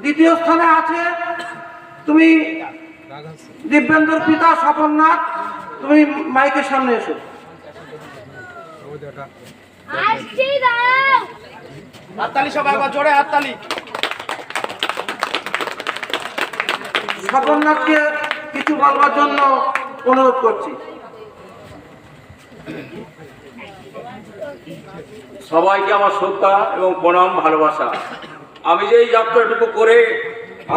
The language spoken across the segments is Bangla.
দ্বিতীয় স্থানে আছে তুমি দিব্যেন্দুর পিতা স্বপন নাথ, তুমি মাইকের সামনে এসো। হাততালি সবাই, একবার জোরে হাততালি। স্বপন নাথকে কিছু বলবার জন্য অনুরোধ করছি। সবাইকে আমার শ্রদ্ধা এবং প্রণাম, ভালোবাসা। আমি যে এই যাত্রাটুকু করে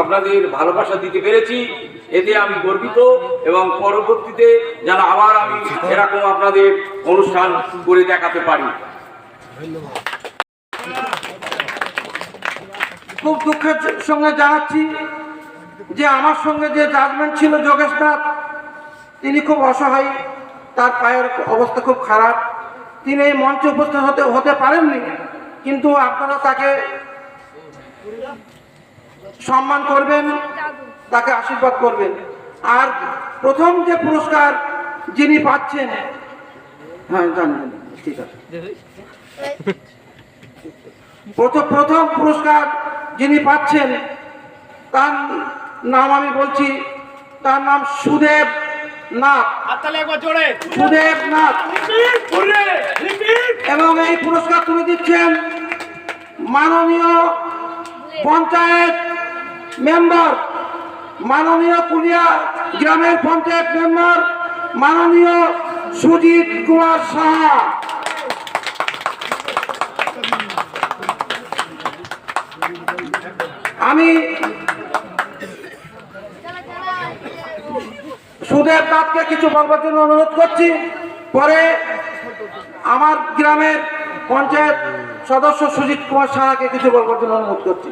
আপনাদের ভালোবাসা দিতে পেরেছি, এতে আমি গর্বিত এবং পরবর্তীতে যেন আবার আমি এরকম আপনাদের অনুষ্ঠান করে দেখাতে পারি। খুব দুঃখের সঙ্গে জানাচ্ছি যে আমার সঙ্গে যে জাজমেন্ট ছিল যোগেশ নাথ, তিনি খুব অসহায়, তার পায়ের অবস্থা খুব খারাপ, তিনি এই মঞ্চে উপস্থিত হতে পারেননি, কিন্তু আপনারা তাকে সম্মান করবেন, তাকে আশীর্বাদ করবেন। আর প্রথম যে পুরস্কার যিনি পাচ্ছেন, হ্যাঁ জানেন, ঠিক আছে, প্রথম পুরস্কার যিনি পাচ্ছেন তার নাম আমি বলছি, তার নাম সুদেব নাথ, সুদেব নাথ। এবং এই পুরস্কার তুলে দিচ্ছেন মাননীয় পঞ্চায়েত মেম্বার, মাননীয় কুলিয়া গ্রামের পঞ্চায়েত মেম্বার মাননীয় সুজিত কুমার সাহা। আমি সুদেব নাথকে কিছু বলবার জন্য অনুরোধ করছি, পরে আমার গ্রামের পঞ্চায়েত সদস্য সুজিত কুমার সাহাকে কিছু বলবার জন্য অনুরোধ করছি।